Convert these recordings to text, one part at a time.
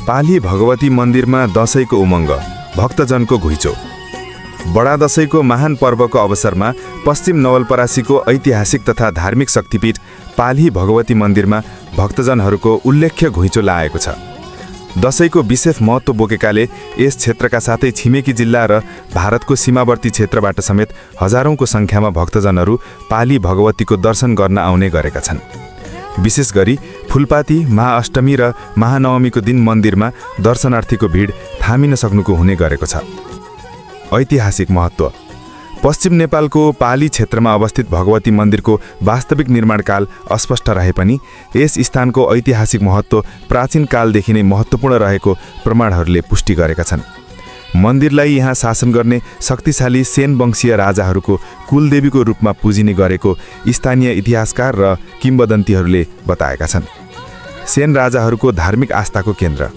पाली भगवती मन्दिरमा दशैंको उमङ्ग, भक्तजनको घुइँचो। बडा दशैंको महान पर्वको अवसरमा पश्चिम नवलपरासीको ऐतिहासिक तथा धार्मिक शक्तिपीठ पाली भगवती मन्दिरमा भक्तजनहरूको उल्लेख्य घुइँचो लागेको छ। दशैंको विशेष महत्त्व बोकेकाले यस क्षेत्रका साथै छिमेकी जिल्ला र भारतको सीमावर्ती क्षेत्रबाट समेत हजारौंको संख्यामा भक्तजनहरू पाली भगवतीको दर्शन गर्न आउने गरेका छन्। विशेष गरी फुलपाती, महाअष्टमी र महानवमीको दिन मन्दिरमा दर्शनार्थीको भिड थामिन सक्नुको हुने गरेको छ। ऐतिहासिक महत्त्व। पश्चिम नेपालको पाली क्षेत्रमा अवस्थित भगवती मन्दिरको वास्तविक निर्माणकाल अस्पष्ट रहे पनि यस स्थानको ऐतिहासिक महत्त्व प्राचीन कालदेखि नै महत्त्वपूर्ण रहेको प्रमाणहरूले पुष्टि गरेका छन्। मन्दिरलाई यहाँ शासन गर्ने शक्तिशाली सेन वंशीय राजाहरूको कुलदेवीको रूपमा पुजिने गरेको स्थानीय इतिहासकार र किम्वदन्तीहरूले बताएका छन्। सेन राजाहरूको धार्मिक आस्थाको केन्द्र।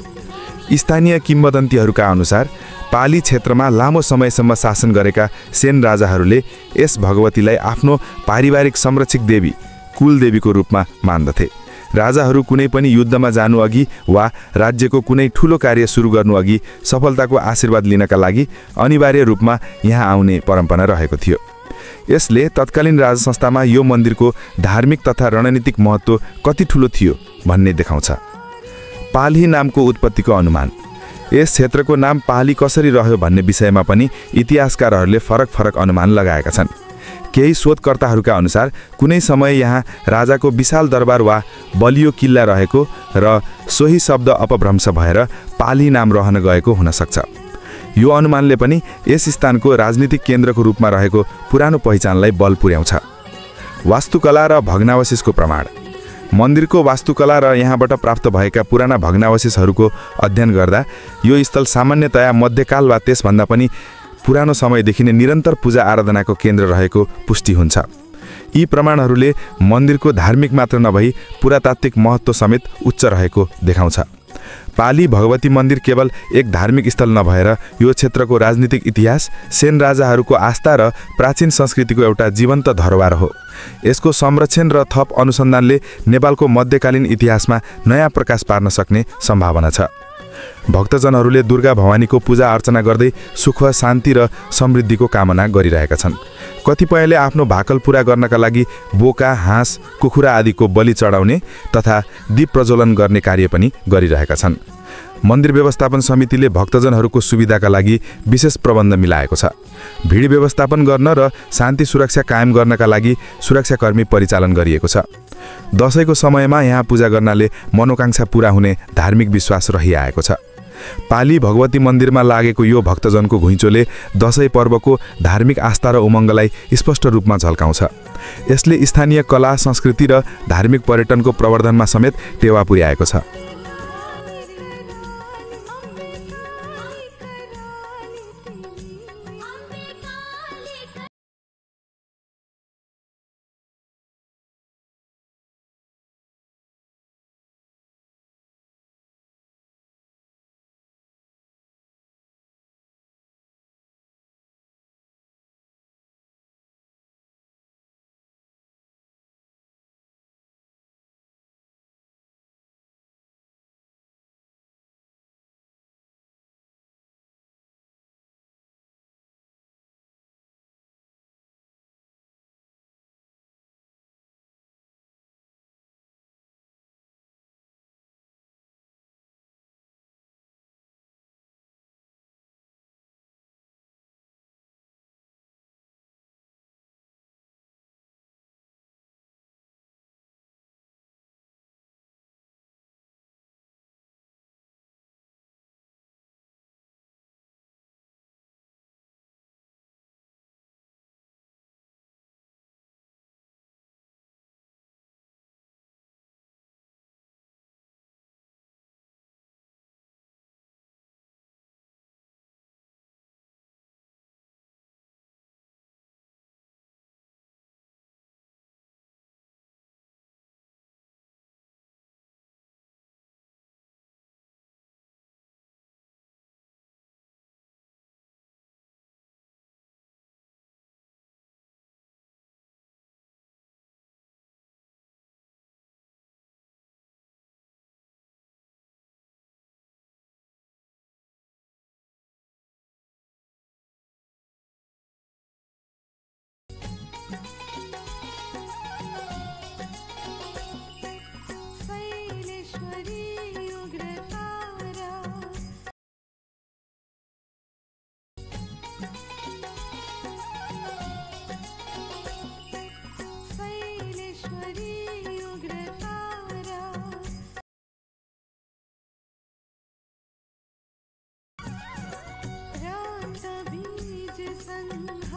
स्थानीय किम्वदन्तीहरूका अनुसार पाली क्षेत्रमा लामो समयसम्म शासन गरेका सेन राजाहरूले यस भगवतीलाई आफ्नो पारिवारिक संरक्षक देवी, कुलदेवीको रूपमा मान्दथे। राजाहरू कुनै पनि युद्धमा जानुअघि वा राज्यको कुनै ठूलो कार्य सुरु गर्नुअघि सफलताको आशीर्वाद लिनका लागि अनिवार्य रूपमा यहाँ आउने परम्परा रहेको थियो। यसले तत्कालीन राजसंस्थामा यो मन्दिरको धार्मिक तथा रणनीतिक महत्त्व कति ठूलो थियो भन्ने देखाउँछ। पाली नामको उत्पत्तिको अनुमान। यस क्षेत्रको नाम पाली कसरी रह्यो भन्ने विषयमा पनि इतिहासकारहरूले फरक अनुमान लगाएका छन्। केही शोधकर्ताहरूका अनुसार कुनै समय यहाँ राजाको विशाल दरबार वा बलियो किल्ला रहेको र सोही शब्द अपभ्रंश भएर पाली नाम रहन गएको हुन सक्छ। यो अनुमानले पनि यस स्थानको राजनीतिक केन्द्रको रूपमा रहेको पुरानो पहिचानलाई बल पुर्याउँछ। वास्तुकला र भग्नावशेषको प्रमाण। मन्दिरको वास्तुकला र यहाँबाट प्राप्त भएका पुराना भग्नावशेषहरूको अध्ययन गर्दा यो स्थल सामान्यतया मध्यकाल वा त्यसभन्दा पनि पुरानो समयदेखि नै निरन्तर पूजा आराधनाको केन्द्र रहेको पुष्टि हुन्छ। यी प्रमाणहरूले मन्दिरको धार्मिक मात्र नभई पुरातात्विक महत्त्व समेत उच्च रहेको देखाउँछ। पाली भगवती मन्दिर केवल एक धार्मिक स्थल नभएर यो क्षेत्रको राजनीतिक इतिहास, सेन राजाहरूको आस्था र प्राचीन संस्कृतिको एउटा जीवन्त धरोहर हो। यसको संरक्षण र थप अनुसन्धानले नेपालको मध्यकालीन इतिहासमा नयाँ प्रकाश पार्न सक्ने सम्भावना छ। भक्तजनहरूले दुर्गा भवानीको पूजा अर्चना गर्दै सुख, शान्ति र समृद्धिको कामना गरिरहेका छन्। कतिपयले आफ्नो भाकल पूरा गर्नका लागि बोका, हाँस, कुखुरा आदिको बलि चढाउने तथा दीप प्रज्वलन गर्ने कार्य पनि गरिरहेका छन्। मन्दिर व्यवस्थापन समितिले भक्तजनहरूको सुविधाका लागि विशेष प्रबन्ध मिलाएको छ। भिड व्यवस्थापन गर्न र शान्ति सुरक्षा कायम गर्नका लागि सुरक्षाकर्मी परिचालन गरिएको छ। दशैंको समयमा यहाँ पूजा गर्नाले मनोकांक्षा पूरा हुने धार्मिक विश्वास रहिआएको छ। पाली भगवती मन्दिरमा लागेको यो भक्तजनको घुइँचोले दशैं पर्वको धार्मिक आस्था र उमङ्गलाई स्पष्ट रूपमा झल्काउँछ। यसले स्थानीय कला, संस्कृति र धार्मिक पर्यटनको प्रवर्धनमा समेत टेवा पुर्याएको छ। सँग